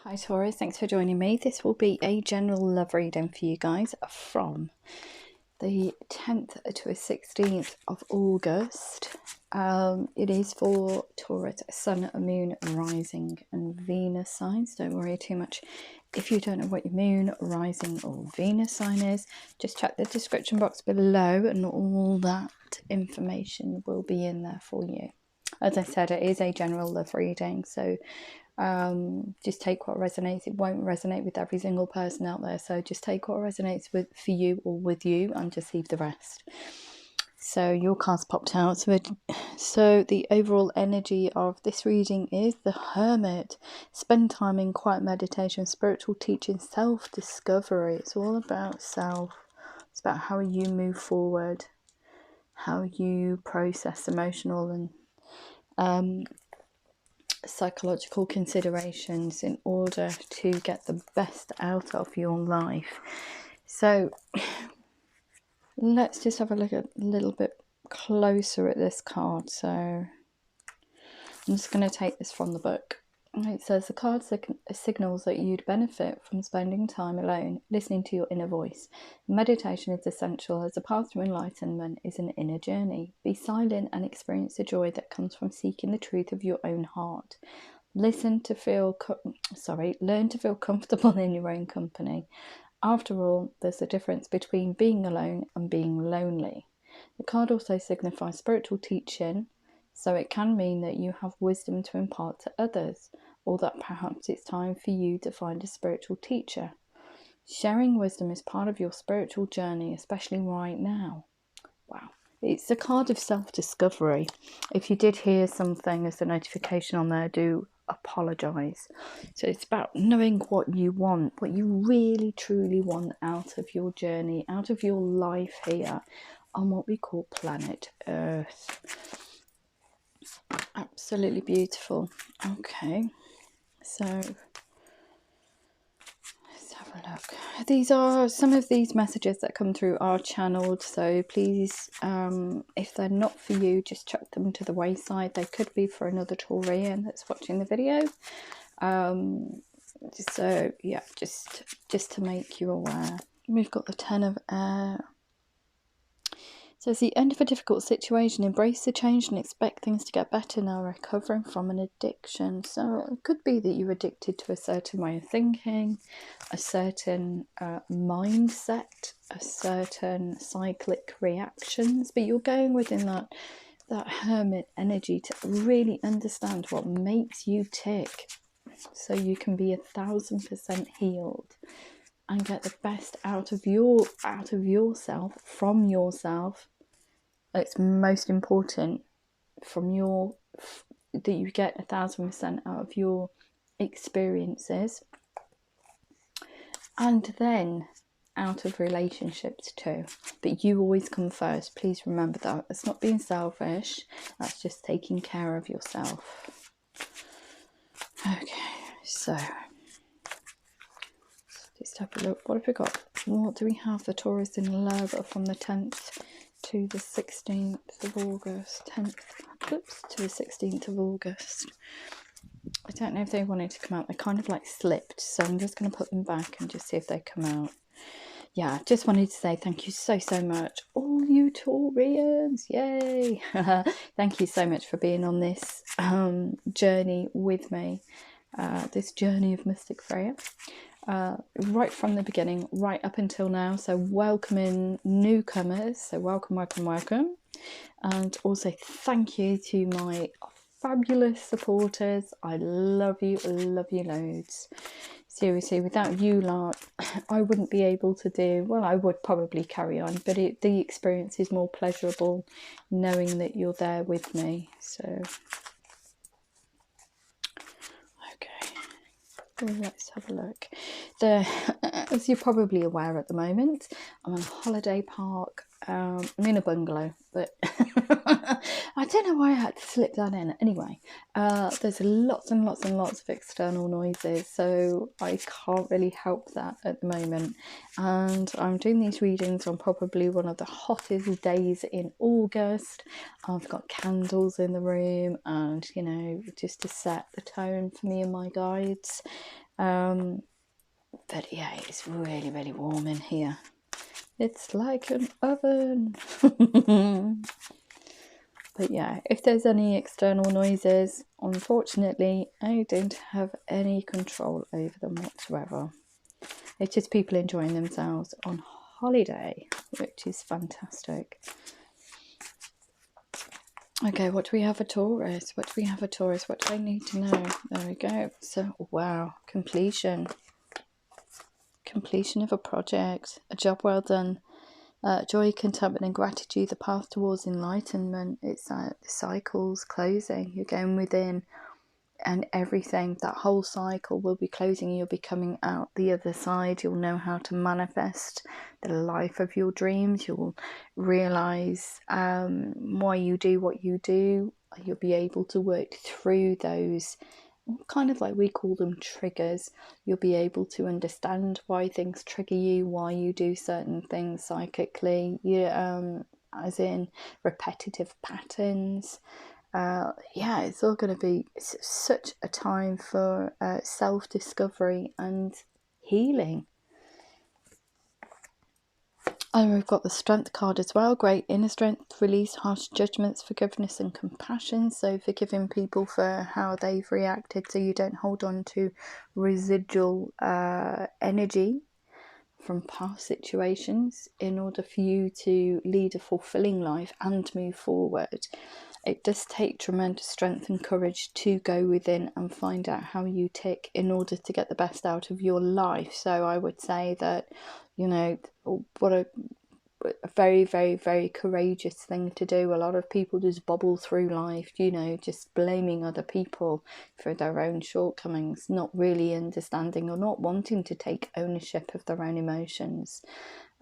Hi Taurus, thanks for joining me. This will be a general love reading for you guys from the 10th to the 16th of August. It is for Taurus, Sun, Moon, Rising and Venus signs. Don't worry too much if you don't know what your Moon, Rising or Venus sign is. Just check the description box below and all that information will be in there for you. As I said, it is a general love reading, so just take what resonates. It won't resonate with every single person out there, so just take what resonates with for you or with you and just leave the rest. So your cards popped out, so the overall energy of this reading is the Hermit. Spend time in quiet meditation, spiritual teaching, self-discovery. It's all about self. It's about how you move forward, how you process emotional and psychological considerations in order to get the best out of your life. So let's just have a look at a little bit closer at this card. So I'm just going to take this from the book. It says the card signals that you'd benefit from spending time alone, listening to your inner voice. Meditation is essential as the path to enlightenment is an inner journey. Be silent and experience the joy that comes from seeking the truth of your own heart. Learn to feel comfortable in your own company. After all, there's a difference between being alone and being lonely. The card also signifies spiritual teaching, so it can mean that you have wisdom to impart to others, or that perhaps it's time for you to find a spiritual teacher. Sharing wisdom is part of your spiritual journey, especially right now. Wow. It's a card of self-discovery. If you did hear something as a notification on there, do apologise. So it's about knowing what you want, what you really truly want out of your journey, out of your life here on what we call planet Earth. Absolutely beautiful. Okay, so let's have a look. These are some of these messages that come through are channeled, so please, if they're not for you, just chuck them to the wayside. They could be for another Taurian that's watching the video. So yeah, just to make you aware. We've got the 10 of Air. So it's the end of a difficult situation. Embrace the change and expect things to get better now, recovering from an addiction. So it could be that you're addicted to a certain way of thinking, a certain mindset, a certain cyclic reactions, but you're going within that hermit energy to really understand what makes you tick, so you can be 1000% healed and get the best out of yourself, from yourself. It's most important that you get 1000% out of your experiences, and then out of relationships too. But you always come first. Please remember that. It's not being selfish. That's just taking care of yourself. Okay, so let's have a look. What have we got? What do we have for Taurus in love from the 10th to the 16th of August? 10th to the 16th of August. I don't know if they wanted to come out. They kind of like slipped, so I'm just going to put them back and just see if they come out. Yeah, just wanted to say thank you so much, all you Taurians. Yay! Thank you so much for being on this journey with me, this journey of Mystic Freyja. Right from the beginning, right up until now. So welcoming newcomers. So welcome. And also thank you to my fabulous supporters. I love you loads. Seriously, without you lot, I wouldn't be able to do, well, I would probably carry on, but the experience is more pleasurable knowing that you're there with me. So let's have a look. As you're probably aware at the moment, I'm in a holiday park I'm in a bungalow, but I don't know why I had to slip that in. Anyway, there's lots and lots and lots of external noises, so I can't really help that at the moment. And I'm doing these readings on probably one of the hottest days in August. I've got candles in the room, and you know, just to set the tone for me and my guides. But yeah, it's really, really warm in here. It's like an oven. But yeah, if there's any external noises, unfortunately, I don't have any control over them whatsoever. It's just people enjoying themselves on holiday, which is fantastic. Okay, what do we have for Taurus? What do we have for Taurus? What do I need to know? There we go. So, wow, completion. Completion of a project, a job well done. Joy, contentment and gratitude, the path towards enlightenment. It's cycles closing. You're going within, and everything, that whole cycle will be closing. You'll be coming out the other side. You'll know how to manifest the life of your dreams. You'll realize why you do what you do. You'll be able to work through those, kind of like we call them triggers. You'll be able to understand why things trigger you, why you do certain things psychically, as in repetitive patterns. Yeah, it's all going to be such a time for self-discovery and healing. And we've got the Strength card as well. Great inner strength, release harsh judgments, forgiveness and compassion. So forgiving people for how they've reacted, so you don't hold on to residual energy from past situations, in order for you to lead a fulfilling life and move forward. It does take tremendous strength and courage to go within and find out how you tick in order to get the best out of your life. So I would say that, you know, what a very, very, very courageous thing to do. A lot of people just bobble through life, you know, just blaming other people for their own shortcomings, not really understanding or not wanting to take ownership of their own emotions.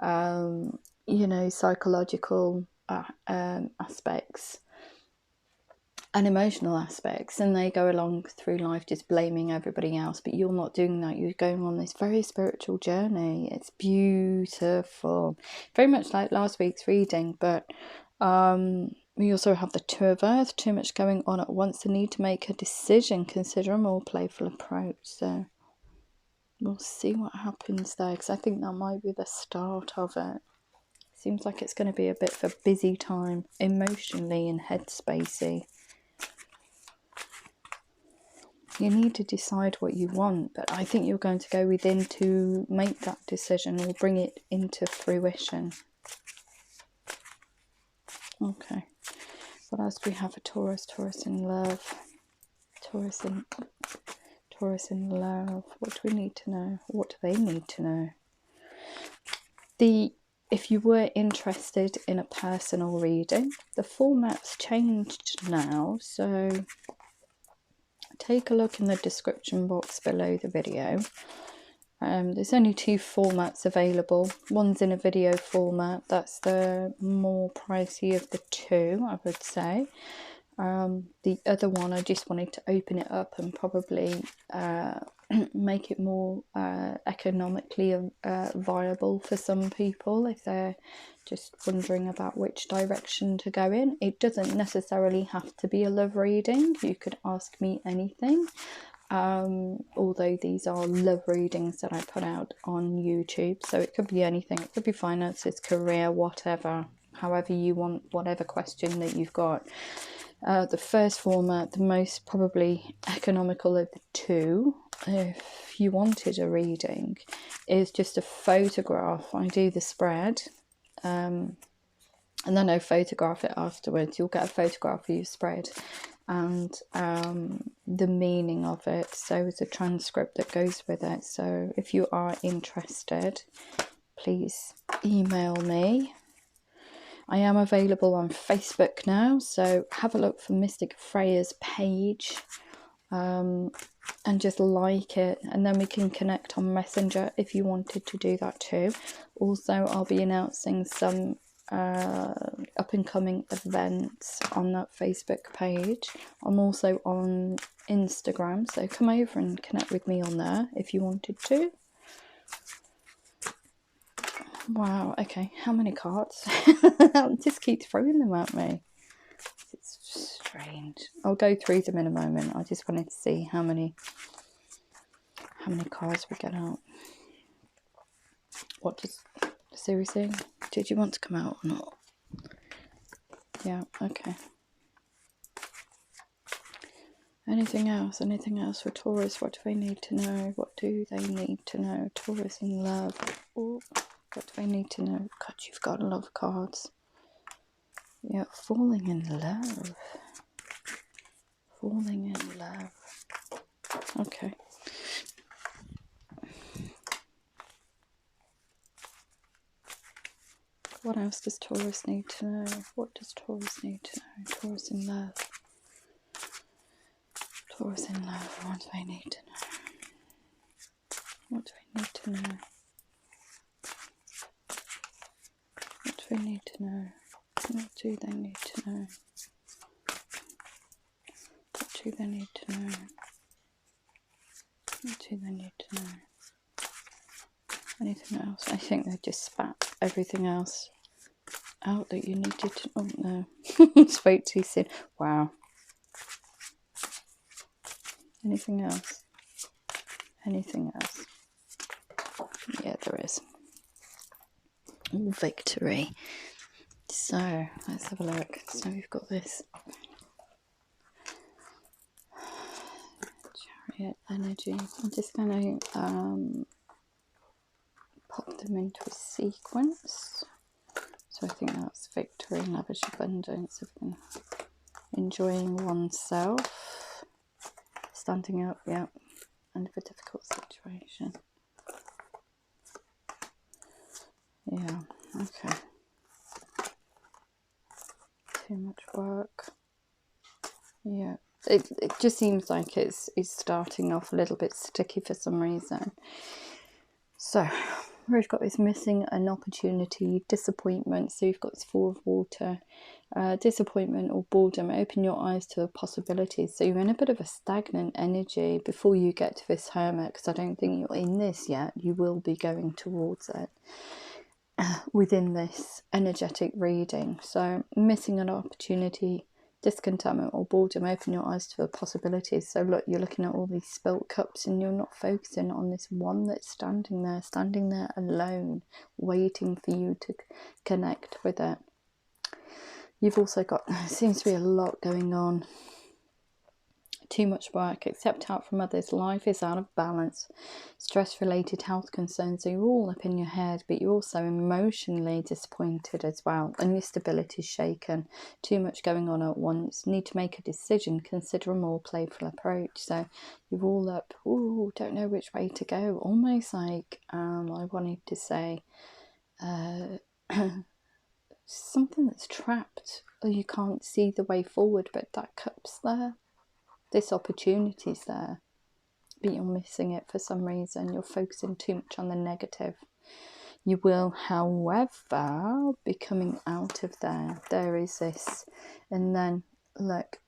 You know, psychological aspects and emotional aspects, and they go along through life just blaming everybody else. But you're not doing that. You're going on this very spiritual journey. It's beautiful, very much like last week's reading. But we also have the Two of Earth, too much going on at once, the need to make a decision, consider a more playful approach. So we'll see what happens there, because I think that might be the start of it. Seems like it's going to be a bit of a busy time emotionally and headspacey. You need to decide what you want, but I think you're going to go within to make that decision or bring it into fruition. Okay. What else do we have for Taurus? Taurus in love. Taurus in love. What do we need to know? What do they need to know? If you were interested in a personal reading, the format's changed now, so take a look in the description box below the video. There's only two formats available. One's in a video format. That's the more pricey of the two, I would say. The other one, I just wanted to open it up and probably make it more economically viable for some people if they're just wondering about which direction to go in. It doesn't necessarily have to be a love reading. You could ask me anything. Although these are love readings that I put out on YouTube, so it could be anything. It could be finances, career, whatever, however you want, whatever question that you've got. The first format, the most probably economical of the two, if you wanted a reading, is just a photograph. I do the spread, and then I photograph it afterwards. You'll get a photograph of your spread and the meaning of it. So it's a transcript that goes with it. So if you are interested, please email me. I am available on Facebook now, so have a look for Mystic Freyja's page and just like it, and then we can connect on Messenger if you wanted to do that too. Also, I'll be announcing some up and coming events on that Facebook page. I'm also on Instagram, so come over and connect with me on there if you wanted to. Wow, okay, how many cards? Just keep throwing them at me. It's strange. I'll go through them in a moment. I just wanted to see how many cards we get out. What does, seriously, did you want to come out or not? Yeah, okay. Anything else for Taurus? What do they need to know? What do they need to know? Taurus in love. Ooh, what do they need to know? God, you've got love cards. Yeah, falling in love. Falling in love. Okay. What else does Taurus need to know? What does Taurus need to know? Taurus in love. Taurus in love. What do they need to know? What do they need to know? What do they need to know? What do they need to know? What do they need to know? What do they need to know? Anything else? I think they just spat everything else out that you needed to. Oh no, spoke too soon. Wow. Anything else? Anything else? Yeah, there is. Victory. So let's have a look. So we've got this Chariot energy. I'm just going to pop them into a sequence. So I think that's victory, lavish abundance, enjoying oneself, standing up, yeah, end of a difficult situation. Yeah, okay. Too much work. Yeah, it just seems like it's starting off a little bit sticky for some reason. So we've got this missing an opportunity, disappointment. So you've got this Four of Water, disappointment or boredom. Open your eyes to the possibilities. So you're in a bit of a stagnant energy before you get to this Hermit, because I don't think you're in this yet. You will be going towards it within this energetic reading. So missing an opportunity, discontentment or boredom. Open your eyes to the possibilities. So look, you're looking at all these spilt cups and you're not focusing on this one that's standing there alone, waiting for you to connect with it. You've also got, seems to be a lot going on. Too much work, accept help from others. Life is out of balance. Stress-related health concerns are all up in your head, but you're also emotionally disappointed as well, and your stability is shaken. Too much going on at once. Need to make a decision. Consider a more playful approach. So you're all up, ooh, don't know which way to go. Almost like I wanted to say something that's trapped, or you can't see the way forward, but that cup's there. This opportunity's there, but you're missing it for some reason. You're focusing too much on the negative. You will, however, be coming out of there. There is this, and then look,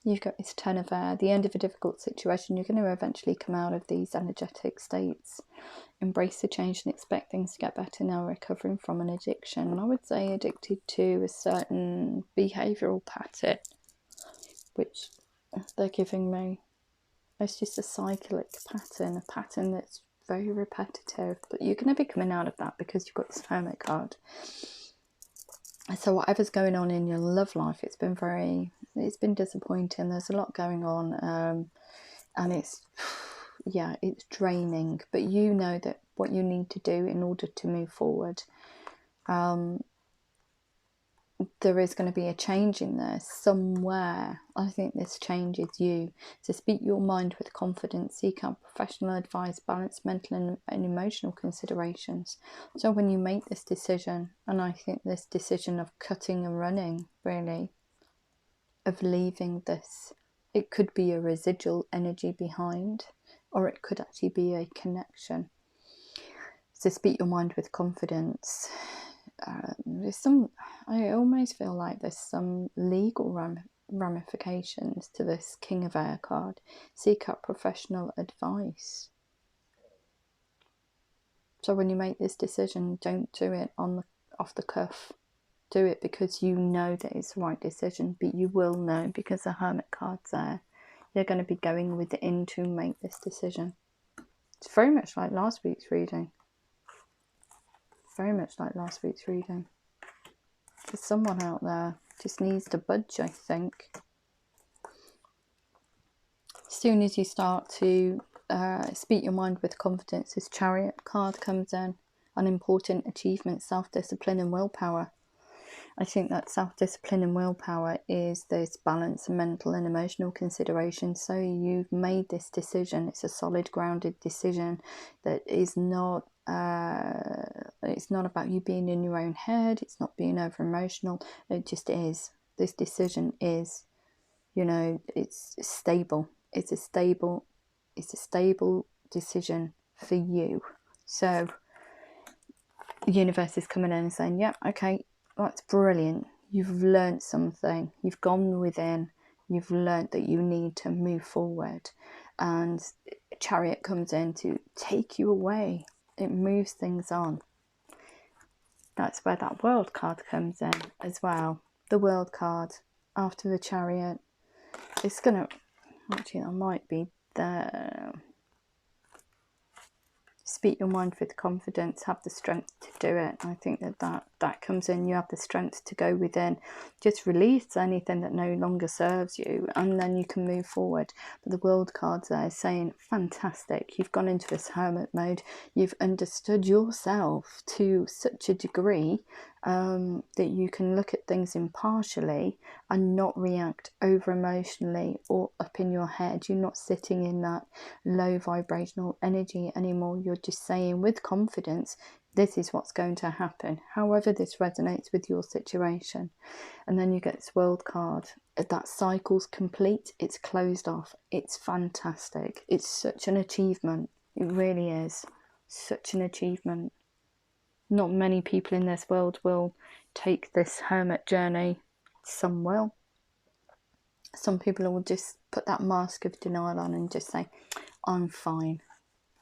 you've got this Ten of Air, the end of a difficult situation. You're going to eventually come out of these energetic states. Embrace the change and expect things to get better now, recovering from an addiction. And I would say addicted to a certain behavioural pattern, which they're giving me. It's just a cyclic pattern, a pattern that's very repetitive, but you're going to be coming out of that because you've got this Hermit card. So whatever's going on in your love life, it's been disappointing. There's a lot going on, and it's draining, but you know that what you need to do in order to move forward. There is going to be a change in there somewhere. I think this change is you. So speak your mind with confidence, seek out professional advice, balance mental and emotional considerations. So when you make this decision, and I think this decision of cutting and running, really, of leaving this, it could be a residual energy behind, or it could actually be a connection. So speak your mind with confidence. there's some, I almost feel like there's some legal ramifications to this King of Air card. Seek out professional advice. So when you make this decision, don't do it off the cuff. Do it because you know that it's the right decision, but you will know because the Hermit card's there. You're going to be going within to make this decision. It's very much like last week's reading. Very much like last week's reading. There's someone out there just needs to budge, I think. As soon as you start to speak your mind with confidence, this Chariot card comes in. Unimportant achievement, self-discipline and willpower. I think that self-discipline and willpower is this balance and mental and emotional consideration. So you've made this decision. It's a solid, grounded decision that is not, it's not about you being in your own head. It's not being over emotional. It just is. This decision is, you know, it's stable. It's a stable decision for you. So the universe is coming in and saying, yeah, okay, that's brilliant. You've learned something. You've gone within. You've learned that you need to move forward. And Chariot comes in to take you away. It moves things on. That's where that World card comes in as well. The World card after the Chariot. It's going to... Actually, that might be the... Speak your mind with confidence, have the strength to do it. I think that comes in. You have the strength to go within, just release anything that no longer serves you, and then you can move forward. But the World cards there saying, fantastic, you've gone into this hermit mode, you've understood yourself to such a degree that you can look at things impartially and not react over emotionally or up in your head. You're not sitting in that low vibrational energy anymore. You're just saying with confidence, this is what's going to happen, however this resonates with your situation. And then you get this World card. That cycle's complete. It's closed off. It's fantastic. It's such an achievement. It really is such an achievement. Not many people in this world will take this hermit journey. Some will. Some people will just put that mask of denial on and just say, I'm fine.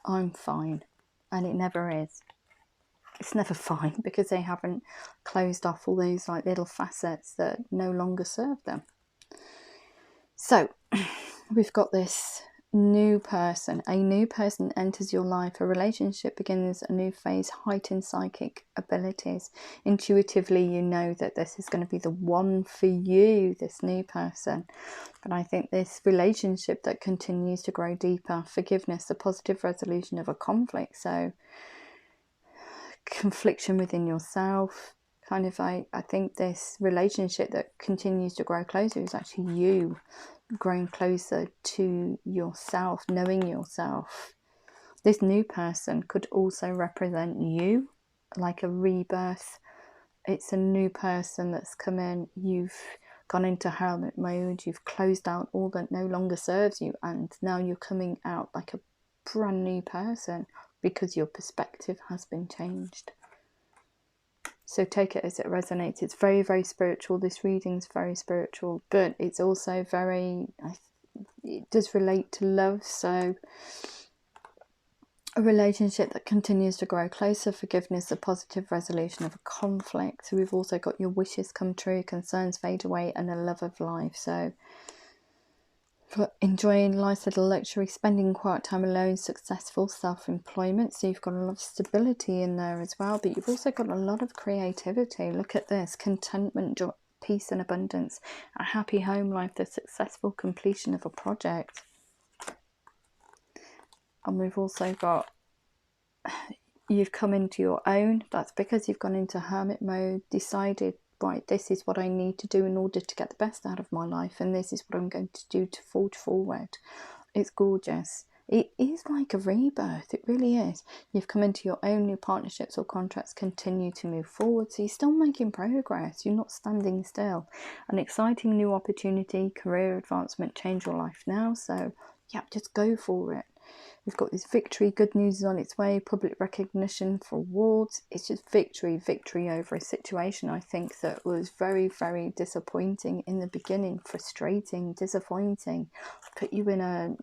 I'm fine. And it never is. It's never fine because they haven't closed off all these like little facets that no longer serve them. So we've got this new person. A new person enters your life. A relationship begins a new phase. Heightened psychic abilities. Intuitively, you know that this is going to be the one for you, this new person. But I think this relationship that continues to grow deeper. Forgiveness, the positive resolution of a conflict. So confliction within yourself. Kind of, I think this relationship that continues to grow closer is actually you growing closer to yourself, knowing yourself. This new person could also represent you, like a rebirth. It's a new person that's come in. You've gone into hermit mode. You've closed out all that no longer serves you, and now you're coming out like a brand new person because your perspective has been changed. So take it as it resonates. It's very, very spiritual. This reading's very spiritual, but it's also very, it does relate to love. So a relationship that continues to grow closer, forgiveness, a positive resolution of a conflict. So we've also got your wishes come true, concerns fade away, and a love of life. So for enjoying life's little luxury, spending quiet time alone, successful self-employment. So you've got a lot of stability in there as well, but you've also got a lot of creativity. Look at this: contentment, joy, peace and abundance, a happy home life, the successful completion of a project. And we've also got, you've come into your own. That's because you've gone into hermit mode, decided, right, this is what I need to do in order to get the best out of my life, and this is what I'm going to do to forge forward. It's gorgeous. It is like a rebirth. It really is. You've come into your own. New partnerships or contracts continue to move forward, so you're still making progress. You're not standing still. An exciting new opportunity, career advancement, change your life now. So yeah, just go for it. We've got this victory, good news is on its way, public recognition for awards. It's just victory over a situation, I think, that was very, very disappointing in the beginning, frustrating, disappointing, put you in a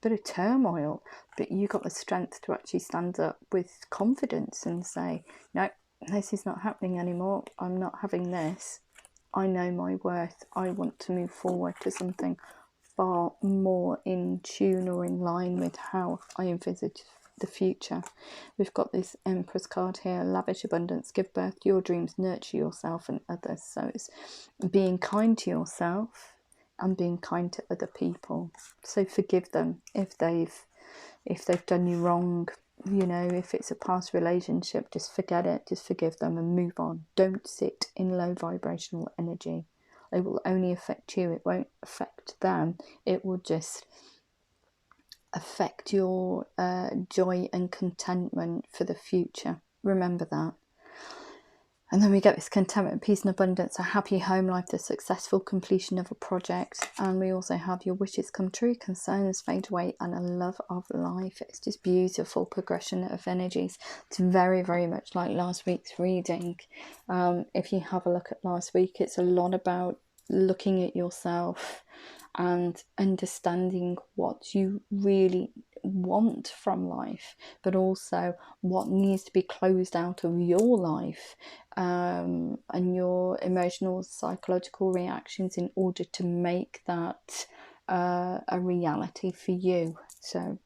bit of turmoil, but you got the strength to actually stand up with confidence and say, no, this is not happening anymore. I'm not having this. I know my worth. I want to move forward to something far more in tune or in line with how I envisage the future. We've got this Empress card here, lavish abundance, give birth to your dreams, nurture yourself and others. So it's being kind to yourself and being kind to other people. So forgive them if they've done you wrong. You know, if it's a past relationship, just forget it, just forgive them and move on. Don't sit in low vibrational energy. It will only affect you. It won't affect them. It will just affect your joy and contentment for the future. Remember that. And then we get this contentment, peace and abundance, a happy home life, the successful completion of a project. And we also have your wishes come true, concerns fade away, and a love of life. It's just beautiful progression of energies. It's very, very much like last week's reading. If you have a look at last week, it's a lot about looking at yourself and understanding what you really want from life, but also what needs to be closed out of your life, and your emotional, psychological reactions in order to make that a reality for you. So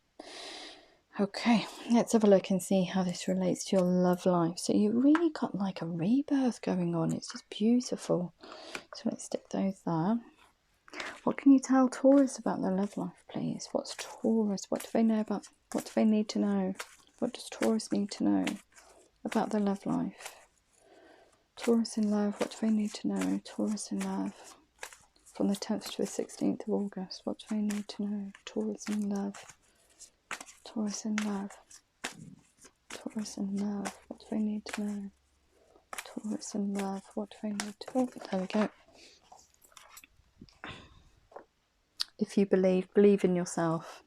okay, let's have a look and see how this relates to your love life. So you really got like a rebirth going on. It's just beautiful. So let's stick those there. What can you tell Taurus about their love life, please? What's Taurus? What do they know about? What do they need to know? What does Taurus need to know about their love life? Taurus in love, what do they need to know? Taurus in love, from the 10th to the 16th of August, what do they need to know? Taurus in love, Taurus in love, Taurus in love, what do they need to know? Taurus in love, what do they need to know? There we go. If you believe in yourself,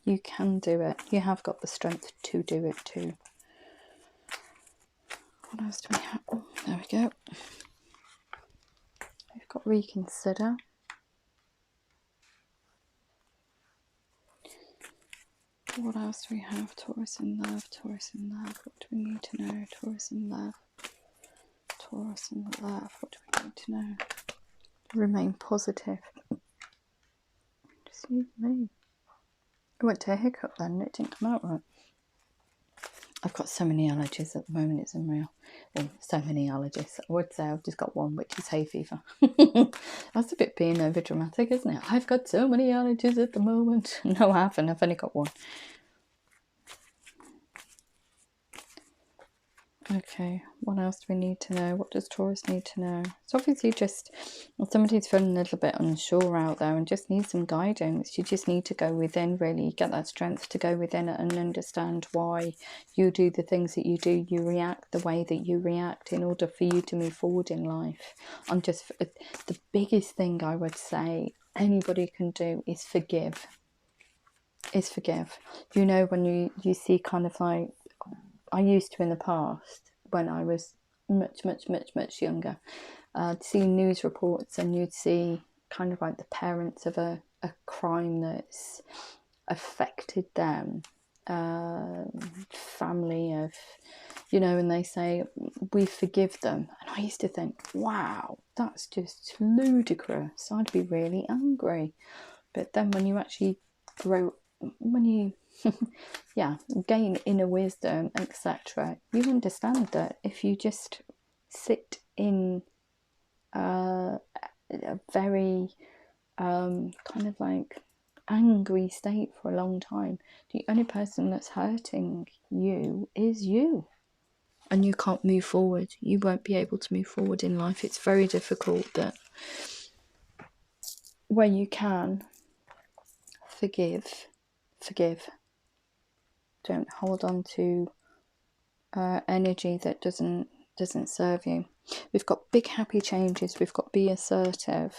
you can do it. You have got the strength to do it too. What else do we have? Oh, there we go. We've got reconsider. What else do we have? Taurus in love, Taurus in love. What do we need to know? Taurus in love, Taurus in love. What do we need to know? Remain positive. Just leave me. I went to a hiccup then and it didn't come out right. I've got so many allergies at the moment, it's unreal. Well, so many allergies. I would say I've just got one, which is hay fever. That's a bit being over dramatic, isn't it? I've got so many allergies at the moment. No, I haven't. I've only got one. Okay, what else do we need to know? What does Taurus need to know? It's obviously just somebody's feeling a little bit unsure out there and just needs some guidance. You just need to go within, really get that strength to go within and understand why you do the things that you do. You react the way that you react in order for you to move forward in life. And just the biggest thing I would say anybody can do is forgive. You know, when you see kind of like, I used to in the past, when I was much younger, see news reports and you'd see kind of like the parents of a crime that's affected them, family of, you know, and they say, we forgive them. And I used to think, wow, that's just ludicrous. I'd be really angry. But then when you actually grow, when you gain inner wisdom, etc., you understand that if you just sit in a very kind of like angry state for a long time, the only person that's hurting you is you, and you can't move forward. You won't be able to move forward in life. It's very difficult. That where you can forgive. Don't hold on to energy that doesn't serve you. We've got big happy changes. We've got be assertive.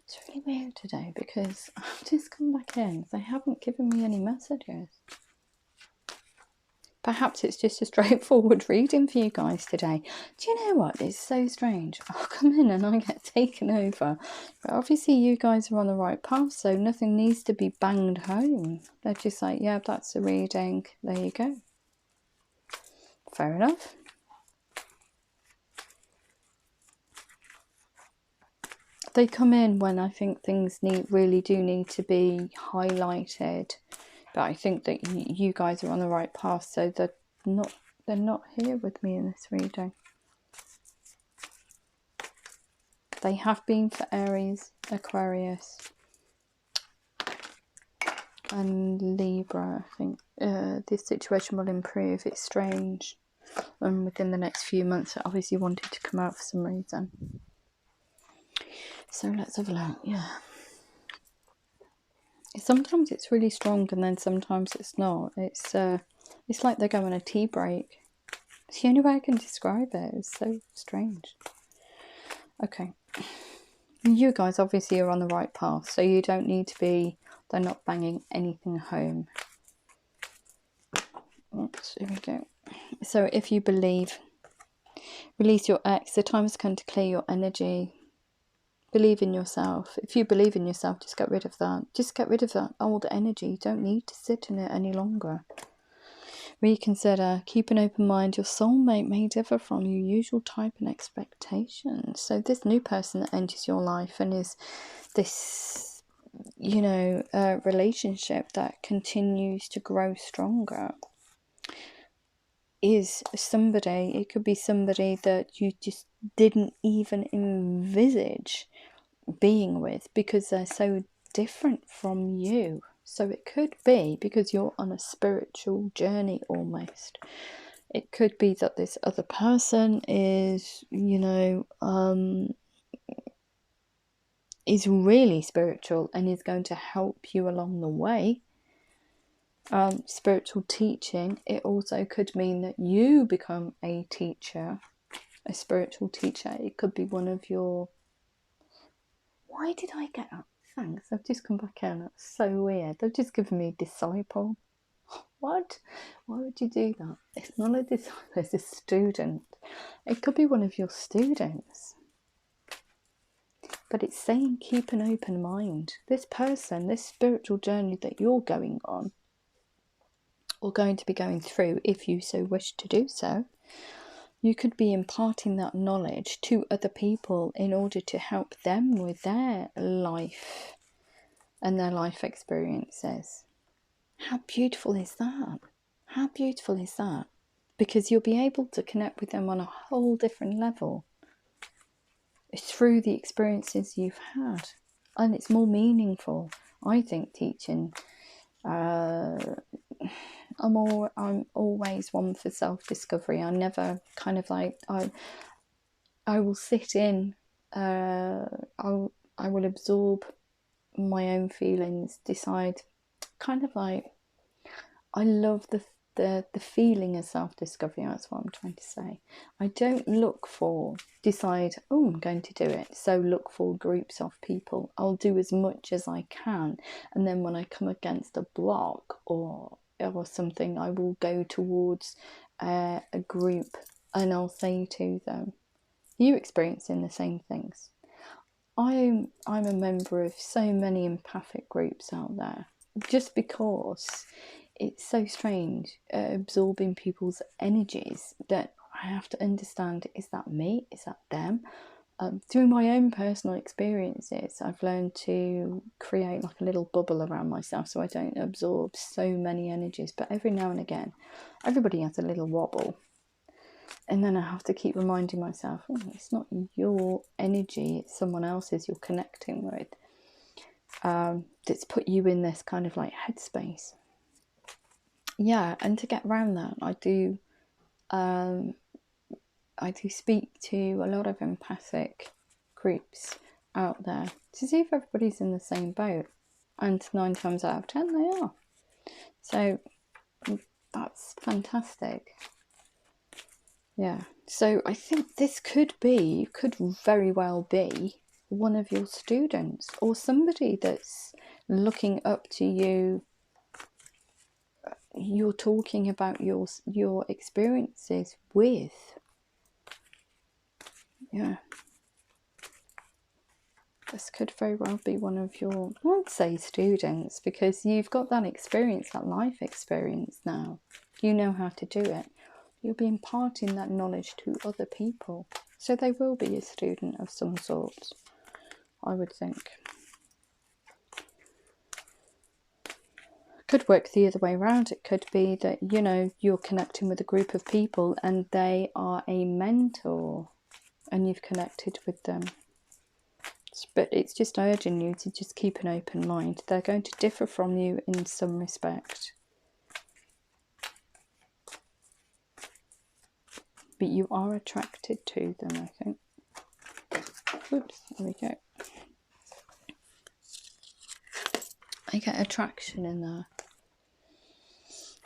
It's really weird today because I've just come back in. They haven't given me any messages. Perhaps it's just a straightforward reading for you guys today. Do you know what? It's so strange. I'll come in and I get taken over. But obviously you guys are on the right path, so nothing needs to be banged home. They're just like, yeah, that's a reading. There you go. Fair enough. They come in when I think things really do need to be highlighted. But I think that you guys are on the right path, so they're not here with me in this reading. They have been for Aries, Aquarius, and Libra. I think this situation will improve. It's strange. And within the next few months, it obviously wanted to come out for some reason. So let's have a look. Yeah. Sometimes it's really strong, and then sometimes it's not. It's like they're going on a tea break. It's the only way I can describe it. It's so strange. Okay. You guys obviously are on the right path, so you don't need to be. They're not banging anything home. Oops, here we go. So if you believe, release your ex. The time has come to clear your energy. Believe in yourself. If you believe in yourself, just get rid of that. Just get rid of that old energy. You don't need to sit in it any longer. Reconsider. Keep an open mind. Your soulmate may differ from your usual type and expectations. So this new person that enters your life and is this, you know, relationship that continues to grow stronger is somebody. It could be somebody that you just didn't even envisage being with because they're so different from you. So it could be because you're on a spiritual journey almost. It could be that this other person is, you know, is really spiritual and is going to help you along the way. Spiritual teaching. It also could mean that you become a teacher, a spiritual teacher. It could be one of your... Why did I get up? Thanks, I've just come back in. That's so weird. They've just given me disciple. What? Why would you do that? It's not a disciple, it's a student. It could be one of your students. But it's saying keep an open mind. This person, this spiritual journey that you're going on, or going to be going through, if you so wish to do so, you could be imparting that knowledge to other people in order to help them with their life and their life experiences. How beautiful is that? How beautiful is that? Because you'll be able to connect with them on a whole different level through the experiences you've had. And it's more meaningful, I think, teaching. I'm always one for self-discovery. I never kind of like... I will sit in, I will absorb my own feelings, decide, kind of like, I love the feeling of self-discovery. That's what I'm trying to say. I don't look for, decide, oh, I'm going to do it, so look for groups of people. I'll do as much as I can, and then when I come against a block or something, I will go towards a group and I'll say to them, are you experiencing the same things? I'm a member of so many empathic groups out there, just because it's so strange absorbing people's energies that I have to understand, is that me? Is that them? Through my own personal experiences, I've learned to create like a little bubble around myself so I don't absorb so many energies. But every now and again, everybody has a little wobble. And then I have to keep reminding myself, oh, it's not your energy, it's someone else's you're connecting with. That's put you in this kind of like headspace. Yeah, and to get around that, I do speak to a lot of empathic groups out there to see if everybody's in the same boat. And 9 times out of 10 they are. So that's fantastic. Yeah, so I think this could very well be one of your students or somebody that's looking up to you. You're talking about your experiences with. Yeah. This could very well be one of your, I'd say, students, because you've got that experience, that life experience now. You know how to do it. You'll be imparting that knowledge to other people. So they will be a student of some sort, I would think. Could work the other way around. It could be that, you know, you're connecting with a group of people and they are a mentor and you've connected with them. But it's just urging you to just keep an open mind. They're going to differ from you in some respect. But you are attracted to them, I think. Oops, there we go. I get attraction in there.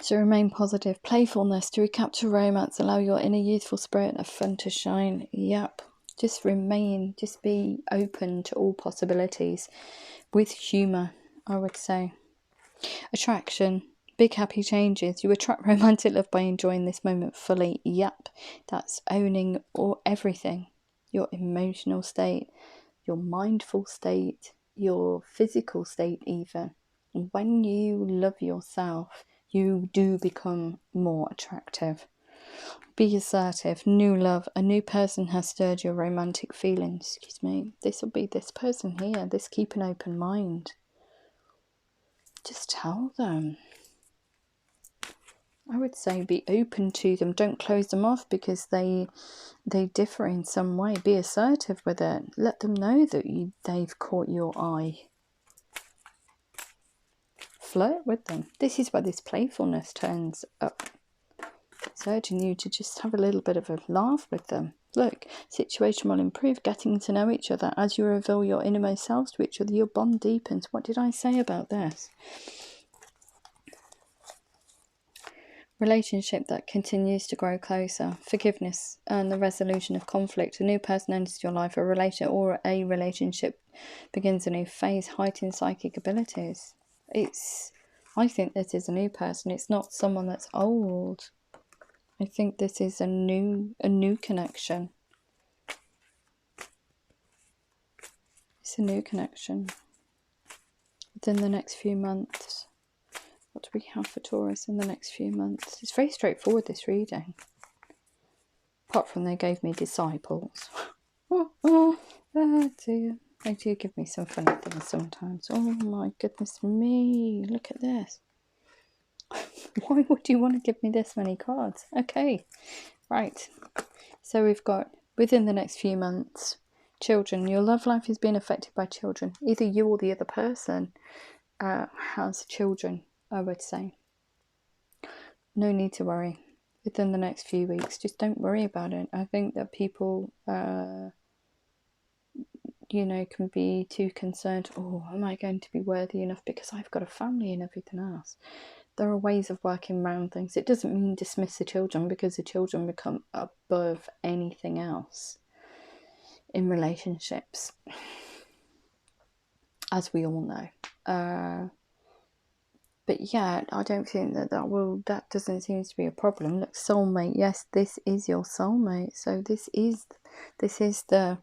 So remain positive. Playfulness to recapture romance. Allow your inner youthful spirit and fun to shine. Yep. Just remain, just be open to all possibilities with humour, I would say. Attraction, big happy changes. You attract romantic love by enjoying this moment fully. Yep, that's owning everything. Your emotional state, your mindful state, your physical state even. When you love yourself, you do become more attractive. Be assertive. New love. A new person has stirred your romantic feelings. Excuse me. This will be this person here. This keep an open mind. Just tell them. I would say be open to them. Don't close them off because they differ in some way. Be assertive with it. Let them know that they've caught your eye. Flirt with them. This is where this playfulness turns up. It's urging you to just have a little bit of a laugh with them. Look, situation will improve, getting to know each other. As you reveal your innermost selves to each other, your bond deepens. What did I say about this? Relationship that continues to grow closer. Forgiveness and the resolution of conflict. A new person enters your life. A relationship begins a new phase. Heightened psychic abilities. I think this is a new person. It's not someone that's old. I think this is a new connection. It's a new connection. Within the next few months. What do we have for Taurus in the next few months? It's very straightforward, this reading. Apart from they gave me disciples. Dear. They do give me some funny things sometimes. Oh my goodness me. Look at this. Why would you want to give me this many cards? Okay. Right. So we've got within the next few months. Children. Your love life is being affected by children. Either you or the other person has children, I would say. No need to worry. Within the next few weeks, just don't worry about it. I think that people, can be too concerned. Oh, am I going to be worthy enough because I've got a family and everything else? There are ways of working around things. It doesn't mean dismiss the children because the children become above anything else in relationships, as we all know. But yeah, I don't think that doesn't seem to be a problem. Look, soulmate, yes, this is your soulmate. So this is the,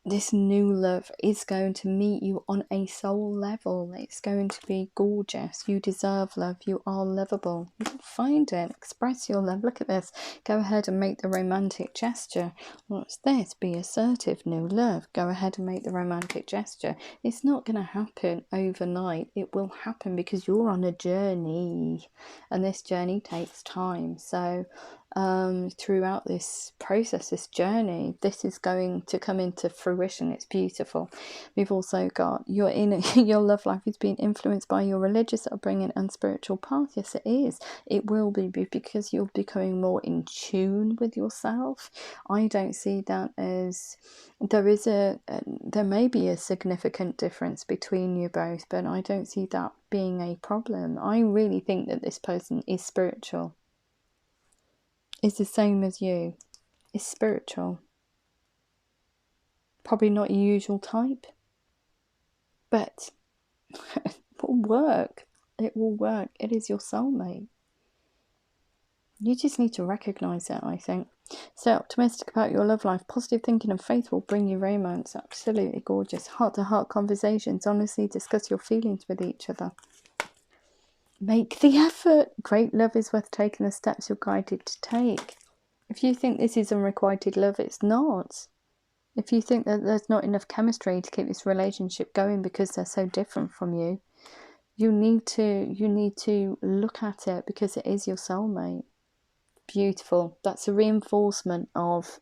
this new love is going to meet you on a soul level. It's going to be gorgeous. You deserve love. You are lovable. You'll find it. Express your love. Look at this. Go ahead and make the romantic gesture. What's this? Be assertive. New love. Go ahead and make the romantic gesture. It's not going to happen overnight. It will happen because you're on a journey. And this journey takes time. So throughout this process, this journey, this is going to come into fruition. It's beautiful. We've also got your love life is being influenced by your religious upbringing and spiritual path. Yes, it is. It will be because you're becoming more in tune with yourself. I don't see that as there may be a significant difference between you both, but I don't see that being a problem. I really think that this person is spiritual. Is the same as you. Is spiritual. Probably not your usual type, but it will work. It will work. It is your soulmate. You just need to recognise it, I think. Stay optimistic about your love life. Positive thinking and faith will bring you romance. Absolutely gorgeous. Heart-to-heart conversations. Honestly discuss your feelings with each other. Make the effort. Great love is worth taking the steps you're guided to take. If you think this is unrequited love, it's not. If you think that there's not enough chemistry to keep this relationship going because they're so different from you, you need to look at it because it is your soulmate. Beautiful. That's a reinforcement of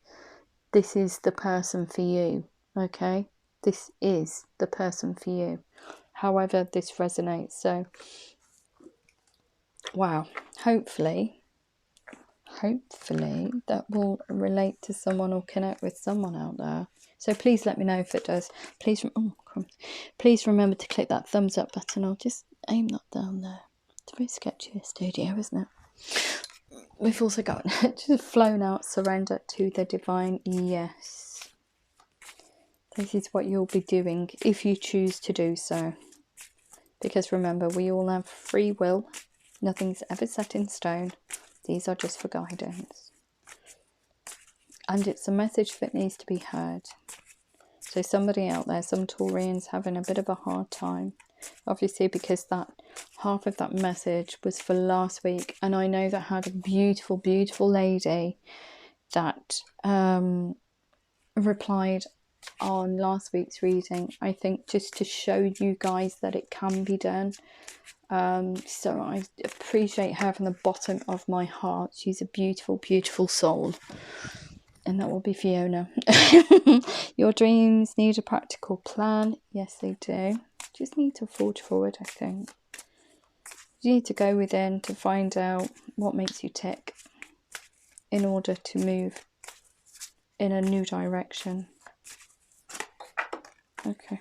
this is the person for you. Okay? This is the person for you. However this resonates. So, wow. Hopefully that will relate to someone or connect with someone out there. So please let me know if it does. Please remember to click that thumbs up button. I'll just aim that down there. It's a very sketchy studio, isn't it? We've also got just flown out, surrender to the divine. Yes. This is what you'll be doing if you choose to do so. Because remember, we all have free will. Nothing's ever set in stone. These are just for guidance. And it's a message that needs to be heard. So somebody out there, some Taurians having a bit of a hard time. Obviously because that half of that message was for last week. And I know that had a beautiful, beautiful lady that replied on last week's reading. I think just to show you guys that it can be done. So I appreciate her from the bottom of my heart. She's a beautiful, beautiful soul. And that will be Fiona. Your dreams need a practical plan. Yes, they do. Just need to forge forward, I think. You need to go within to find out what makes you tick in order to move in a new direction. Okay.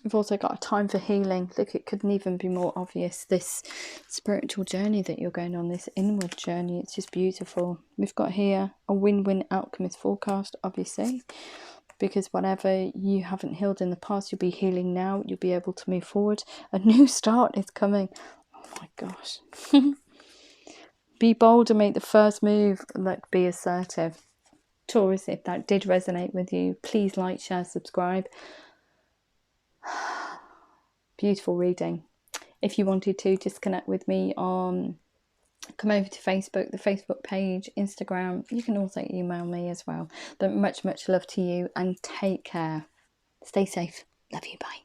We've also got a time for healing. Look, it couldn't even be more obvious. This spiritual journey that you're going on, this inward journey, it's just beautiful. We've got here a win-win outcome is forecast, obviously, because whatever you haven't healed in the past, you'll be healing now. You'll be able to move forward. A new start is coming. Oh my gosh. Be bold and make the first move. Like, be assertive. Taurus, if that did resonate with you, please like, share, subscribe. Beautiful reading. If you wanted to, just connect with me on, come over to Facebook, the Facebook page, Instagram. You can also email me as well. But much, much love to you and take care. Stay safe. Love you. Bye.